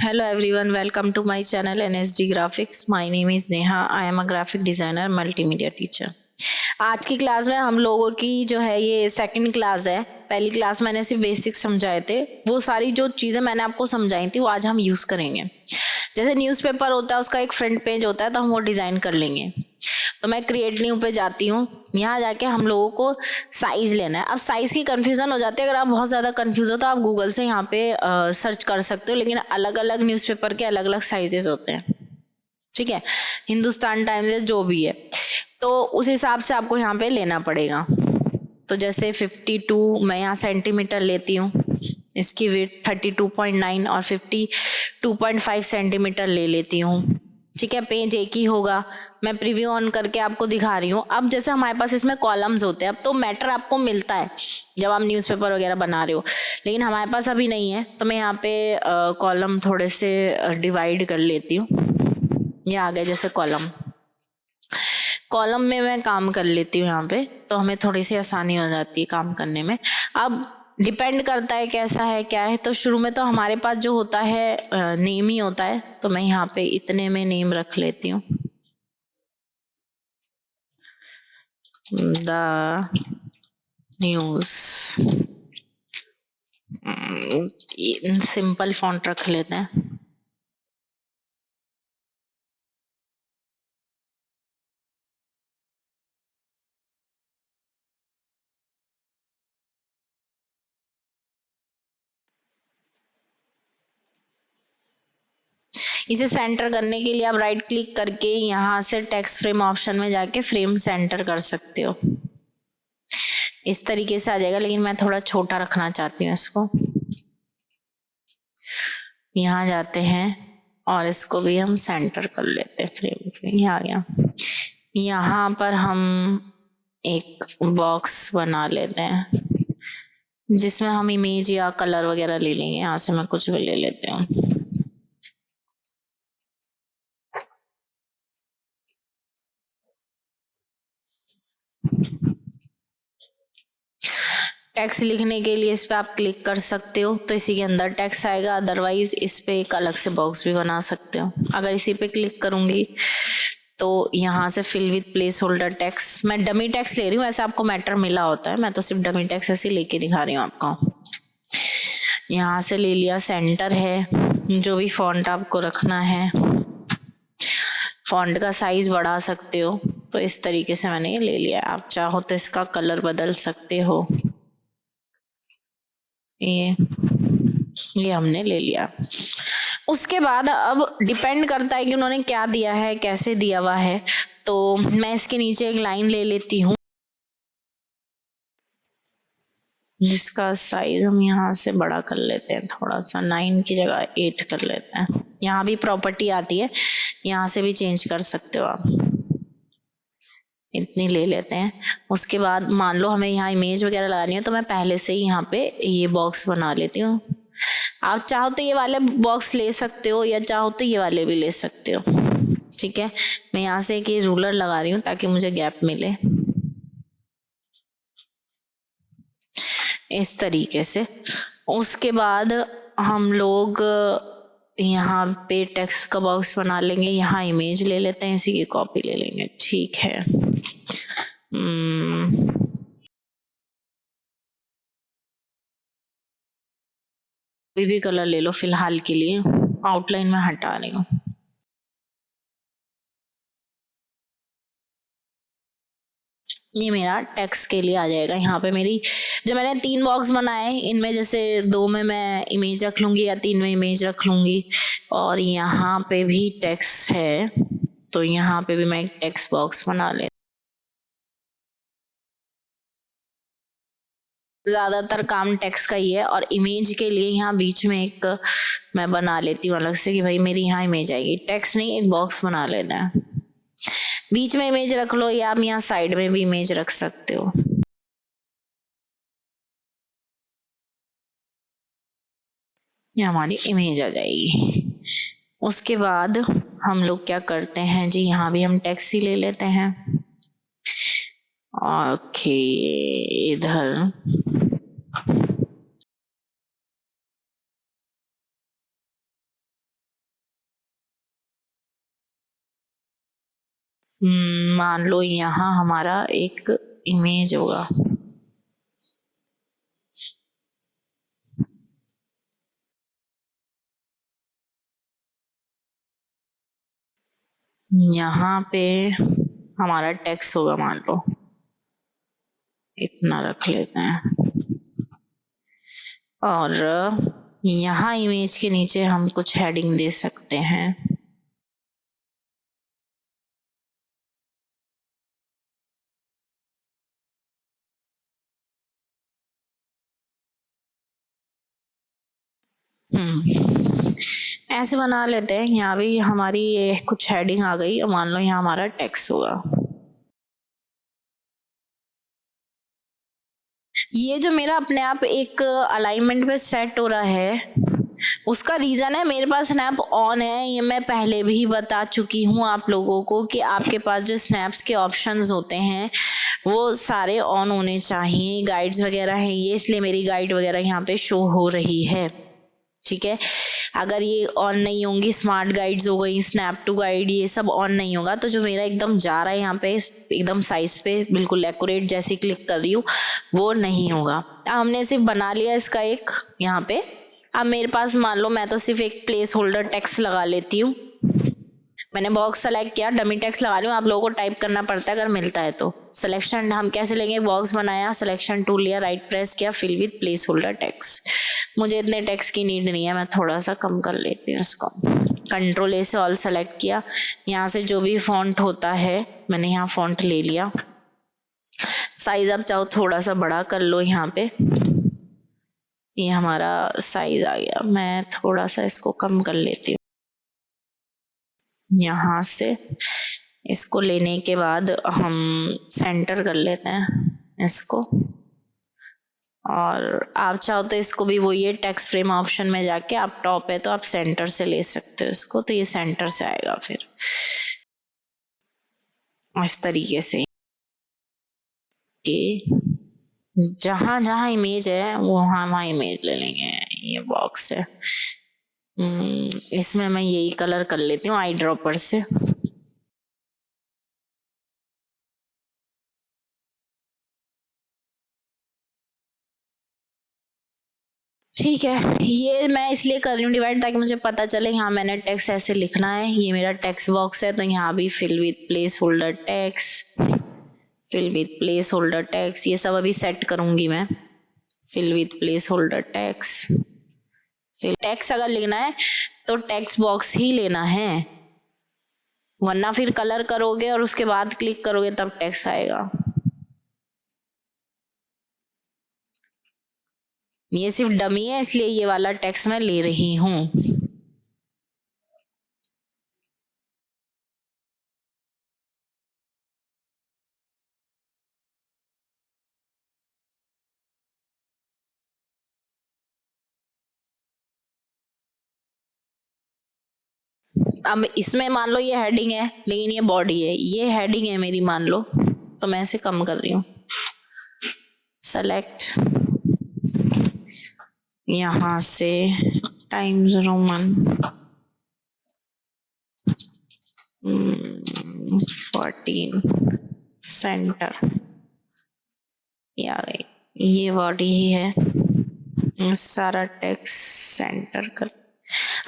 Hello everyone, welcome to my channel NSD Graphics. My name is Neha. I am a graphic designer, multimedia teacher. आज की class में हम लोगों की जो है ये सेकंड क्लास है। पहली क्लास मैंने सिर्फ बेसिक्स समझाए थे, वो सारी जो चीज़ें मैंने आपको समझाई थी वो आज हम यूज़ करेंगे। जैसे न्यूज़पेपर होता है, उसका एक फ्रंट पेज होता है, तो हम वो डिज़ाइन कर लेंगे। तो मैं क्रिएट न्यू पे जाती हूँ, यहाँ जाके हम लोगों को साइज लेना है। अब साइज की कंफ्यूजन हो जाती है, अगर आप बहुत ज़्यादा कंफ्यूज हो तो आप गूगल से यहाँ पे सर्च कर सकते हो, लेकिन अलग अलग न्यूज़पेपर के अलग अलग साइजेस होते हैं, ठीक है। हिंदुस्तान टाइम्स है, जो भी है, तो उस हिसाब से आपको यहाँ पे लेना पड़ेगा। तो जैसे 52 मैं यहाँ सेंटीमीटर लेती हूँ, इसकी वेट 32.9 और 52.5 सेंटीमीटर ले लेती हूँ, ठीक है। पेज एक ही होगा। मैं प्रीव्यू ऑन करके आपको दिखा रही हूँ। अब जैसे हमारे पास इसमें कॉलम्स होते हैं, अब तो मैटर आपको मिलता है जब आप न्यूज़पेपर वगैरह बना रहे हो, लेकिन हमारे पास अभी नहीं है, तो मैं यहाँ पे कॉलम थोड़े से डिवाइड कर लेती हूँ। ये आ गया जैसे कॉलम में मैं काम कर लेती हूँ यहाँ पे, तो हमें थोड़ी सी आसानी हो जाती है काम करने में। अब डिपेंड करता है कैसा है क्या है, तो शुरू में तो हमारे पास जो होता है नेम ही होता है, तो मैं यहाँ पे इतने में नेम रख लेती हूँ, द न्यूज़। सिंपल फॉन्ट रख लेते हैं। इसे सेंटर करने के लिए आप राइट क्लिक करके यहाँ से टेक्स्ट फ्रेम ऑप्शन में जाके फ्रेम सेंटर कर सकते हो। इस तरीके से आ जाएगा, लेकिन मैं थोड़ा छोटा रखना चाहती हूँ इसको। यहाँ जाते हैं और इसको भी हम सेंटर कर लेते हैं फ्रेम पे। यहाँ आ गया। यहाँ पर हम एक बॉक्स बना लेते हैं जिसमें हम इमेज या कलर वगैरह ले लेंगे। यहाँ से मैं कुछ भी ले लेती हूँ। टेक्स्ट लिखने के लिए इस पे आप क्लिक कर सकते हो, तो इसी के अंदर टेक्स्ट आएगा। अदरवाइज इस पे एक अलग से बॉक्स भी बना सकते हो। अगर इसी पे क्लिक करूंगी तो यहाँ से fill with placeholder text, मैं डमी टेक्स्ट ले रही हूँ, ऐसे आपको मैटर मिला होता है, मैं तो सिर्फ डमी टेक्स्ट ऐसे लेके दिखा रही हूँ आपको। यहाँ से ले लिया, सेंटर है, जो भी फॉन्ट आपको रखना है। फॉन्ट का साइज बढ़ा सकते हो, तो इस तरीके से मैंने ये ले लिया। आप चाहो तो इसका कलर बदल सकते हो। ये हमने ले लिया। उसके बाद अब डिपेंड करता है कि उन्होंने क्या दिया है, कैसे दिया हुआ है, तो मैं इसके नीचे एक लाइन ले लेती हूँ जिसका साइज हम यहाँ से बड़ा कर लेते हैं, थोड़ा सा 9 की जगह 8 कर लेते हैं। यहाँ भी प्रॉपर्टी आती है, यहाँ से भी चेंज कर सकते हो आप। इतनी ले लेते हैं। उसके बाद मान लो हमें यहाँ इमेज वगैरह लगानी है, तो मैं पहले से ही यहाँ पे ये बॉक्स बना लेती हूँ। आप चाहो तो ये वाले बॉक्स ले सकते हो, या चाहो तो ये वाले भी ले सकते हो, ठीक है। मैं यहाँ से एक रूलर लगा रही हूँ ताकि मुझे गैप मिले, इस तरीके से। उसके बाद हम लोग यहाँ पे टेक्स्ट का बॉक्स बना लेंगे। यहाँ इमेज ले लेते हैं, इसी की कॉपी ले लेंगे, ठीक है। कोई भी कलर ले लो फिलहाल के लिए, आउटलाइन में हटा रही हूँ। ये मेरा टेक्स्ट के लिए आ जाएगा। यहाँ पे मेरी जो मैंने 3 बॉक्स बनाए, इनमें जैसे 2 में मैं इमेज रख लूंगी या 3 में इमेज रख लूंगी, और यहाँ पे भी टेक्स्ट है, तो यहाँ पे भी मैं एक टेक्स्ट बॉक्स बना ले। ज्यादातर काम टेक्स्ट का ही है, और इमेज के लिए यहाँ बीच में एक मैं बना लेती हूँ अलग से कि भाई मेरी यहाँ इमेज आएगी। टेक्स्ट नहीं, एक बॉक्स बना लेते हैं, बीच में इमेज रख लो, या आप यहाँ साइड में भी इमेज रख सकते हो। ये हमारी इमेज आ जाएगी। उसके बाद हम लोग क्या करते हैं जी, यहाँ भी हम टेक्स्ट ही ले लेते हैं। ओके, इधर मान लो यहाँ हमारा एक इमेज होगा, यहाँ पे हमारा टेक्स्ट होगा, मान लो इतना रख लेते हैं, और यहाँ इमेज के नीचे हम कुछ हेडिंग दे सकते हैं। ऐसे बना लेते हैं। यहाँ भी हमारी ये कुछ हेडिंग आ गई, मान लो यहाँ हमारा टेक्स्ट होगा। ये जो मेरा अपने आप एक अलाइनमेंट पे सेट हो रहा है, उसका रीज़न है मेरे पास स्नैप ऑन है। ये मैं पहले भी बता चुकी हूँ आप लोगों को कि आपके पास जो स्नैप्स के ऑप्शंस होते हैं वो सारे ऑन होने चाहिए। गाइड्स वगैरह है ये, इसलिए मेरी गाइड वगैरह यहाँ पे शो हो रही है, ठीक है। अगर ये ऑन नहीं होंगी, स्मार्ट गाइड्स हो गई, स्नैप टू गाइड, ये सब ऑन नहीं होगा तो जो मेरा एकदम जा रहा है यहाँ पे एकदम साइज पे बिल्कुल एक्यूरेट जैसी क्लिक कर रही हूँ वो नहीं होगा। हमने सिर्फ बना लिया इसका एक यहाँ पे। अब मेरे पास मान लो मैं तो सिर्फ एक प्लेस होल्डर टेक्स्ट लगा लेती हूँ। मैंने बॉक्स सेलेक्ट किया, डमी टेक्स्ट लगा रही हूँ, आप लोगों को टाइप करना पड़ता है अगर मिलता है तो। सिलेक्शन हम कैसे लेंगे, बॉक्स बनाया, सिलेक्शन टूल लिया, राइट प्रेस किया, fill with placeholder text. मुझे इतने टेक्स्ट की नीड नहीं है, मैं थोड़ा सा कम कर लेती हूँ इसको। कंट्रोल ए से ऑल सेलेक्ट किया, यहाँ से जो भी फॉन्ट होता है मैंने यहाँ फॉन्ट ले लिया। साइज आप चाहो थोड़ा सा बड़ा कर लो, यहाँ पे ये हमारा साइज आ गया, मैं थोड़ा सा इसको कम कर लेती हूँ। यहाँ से इसको लेने के बाद हम सेंटर कर लेते हैं इसको, और आप चाहो तो इसको भी वो ये टेक्स्ट फ्रेम ऑप्शन में जाके आप टॉप है तो आप सेंटर से ले सकते हो इसको, तो ये सेंटर से आएगा फिर इस तरीके से कि जहां जहां इमेज है वहां वहां इमेज ले लेंगे। ये बॉक्स है, इसमें मैं यही कलर कर लेती हूँ आई ड्रॉपर से। ठीक है, ये मैं इसलिए कर रही हूँ डिवाइड ताकि मुझे पता चले यहाँ मैंने टेक्स्ट ऐसे लिखना है। ये मेरा टेक्स्ट बॉक्स है तो यहाँ भी fill with placeholder text, fill with placeholder text, ये सब अभी सेट करूंगी मैं। Fill with placeholder text, fill text अगर लिखना है तो टेक्स्ट बॉक्स ही लेना है, वरना फिर कलर करोगे और उसके बाद क्लिक करोगे तब टेक्स्ट आएगा। ये सिर्फ डमी है इसलिए ये वाला टेक्स्ट मैं ले रही हूँ। अब इसमें मान लो ये हेडिंग है लेकिन ये बॉडी है, ये हेडिंग है मेरी मान लो, तो मैं इसे कम कर रही हूँ। सेलेक्ट, यहाँ से टाइम्स रोमन 14 सेंटर, ये बॉडी ही है, सारा टेक्स्ट सेंटर कर।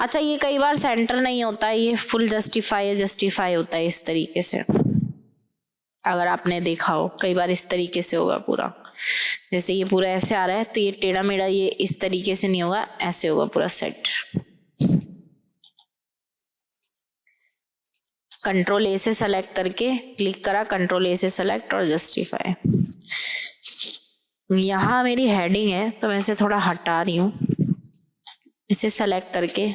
अच्छा, ये कई बार सेंटर नहीं होता है, ये फुल जस्टिफाई होता है इस तरीके से। अगर आपने देखा हो कई बार इस तरीके से होगा पूरा, जैसे ये पूरा ऐसे आ रहा है तो ये टेढ़ा मेढ़ा ये इस तरीके से नहीं होगा, ऐसे होगा पूरा सेट। कंट्रोल ए से सेलेक्ट करके क्लिक करा, कंट्रोल ए से सेलेक्ट और जस्टिफाई। यहाँ मेरी हेडिंग है तो मैं इसे थोड़ा हटा रही हूँ, इसे सेलेक्ट करके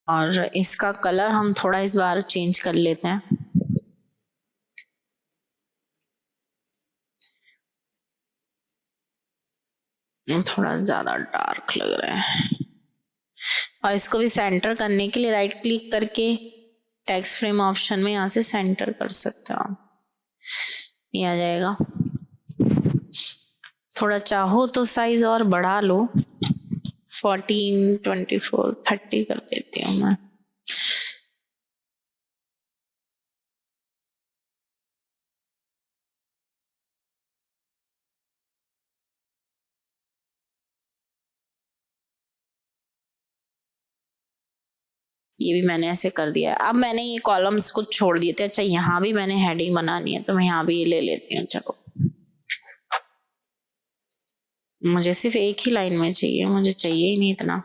और इसका कलर हम थोड़ा इस बार चेंज कर लेते हैं। थोड़ा ज्यादा डार्क लग रहा है, और इसको भी सेंटर करने के लिए राइट क्लिक करके टेक्स्ट फ्रेम ऑप्शन में यहाँ से सेंटर कर सकते हो आप, ये आ जाएगा। थोड़ा चाहो तो साइज और बढ़ा लो, 14, 24, 30 कर देती हूँ मैं। ये भी मैंने ऐसे कर दिया है। अब मैंने ये कॉलम्स कुछ छोड़ दिए थे। अच्छा, यहाँ भी मैंने हेडिंग बनानी है तो मैं यहाँ भी ये ले लेती हूँ। चलो, मुझे सिर्फ एक ही लाइन में चाहिए, मुझे चाहिए ही नहीं इतना।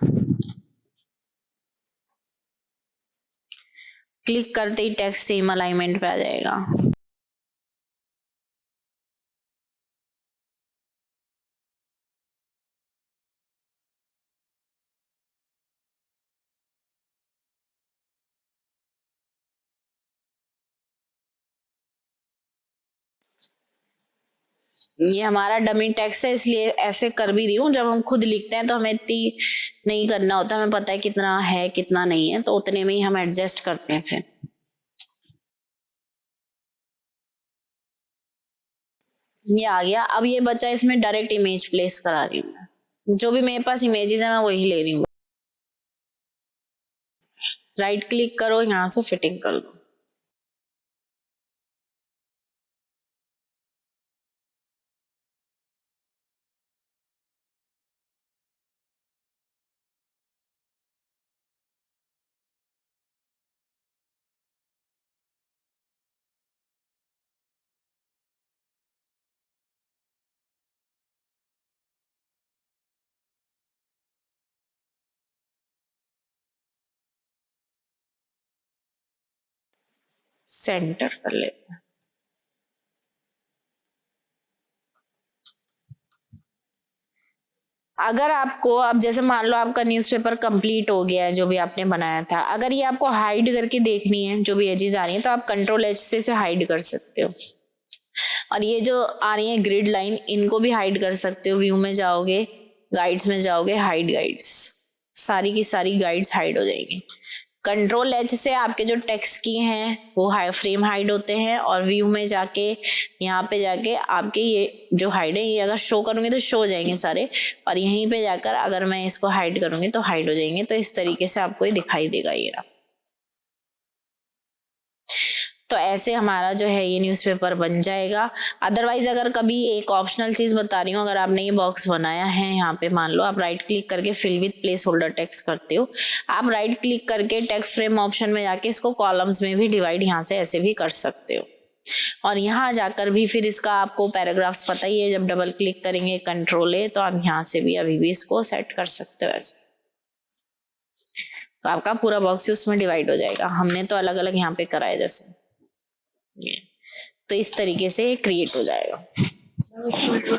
क्लिक करते ही टेक्स्ट सेम अलाइनमेंट पे आ जाएगा। ये हमारा डमी टेक्स्ट है, इसलिए ऐसे कर भी रही हूँ। जब हम खुद लिखते हैं तो हमें इतनी नहीं करना होता, हमें पता है कितना है कितना नहीं है, तो उतने में ही हम एडजस्ट करते हैं। फिर ये आ गया। अब ये बच्चा, इसमें डायरेक्ट इमेज प्लेस करा रही हूँ मैं। जो भी मेरे पास इमेजेस है मैं वही ले रही हूँ। राइट क्लिक करो, यहाँ से फिटिंग कर लो। सेंटर कर लेते हैं। अगर आपको, अब जैसे मान लो आपका न्यूज़पेपर कंप्लीट हो गया है जो भी आपने बनाया था, अगर ये आपको हाइड करके देखनी है जो भी एजेस आ रही है, तो आप कंट्रोल एच से इसे हाइड कर सकते हो। और ये जो आ रही है ग्रिड लाइन, इनको भी हाइड कर सकते हो। व्यू में जाओगे, गाइड्स में जाओगे, हाइड गाइड्स, सारी की सारी गाइड्स हाइड हो जाएंगी। कंट्रोल एच से आपके जो टेक्स्ट की हैं वो फ्रेम हाइड होते हैं, और व्यू में जाके यहाँ पे जाके आपके ये जो हाइड है, ये अगर शो करूंगी तो शो हो जाएंगे सारे, और यहीं पे जाकर अगर मैं इसको हाइड करूंगी तो हाइड हो जाएंगे। तो इस तरीके से आपको ये दिखाई देगा ये रहा। तो ऐसे हमारा जो है ये न्यूज़पेपर बन जाएगा। अदरवाइज अगर कभी एक ऑप्शनल चीज बता रही हूँ, अगर आपने ये बॉक्स बनाया है, यहाँ पे मान लो आप राइट क्लिक करके fill with placeholder text करते हो, आप राइट क्लिक करके टेक्स्ट फ्रेम ऑप्शन में जाके इसको कॉलम्स में भी डिवाइड यहाँ से ऐसे भी कर सकते हो। और यहाँ जाकर भी फिर इसका आपको पैराग्राफ्स पता ही है, जब डबल क्लिक करेंगे कंट्रोल ए, तो आप यहाँ से भी अभी भी इसको सेट कर सकते हो ऐसे। तो आपका पूरा बॉक्स उसमें डिवाइड हो जाएगा। हमने तो अलग अलग यहाँ पे कराए जैसे, तो इस तरीके से क्रिएट हो जाएगा।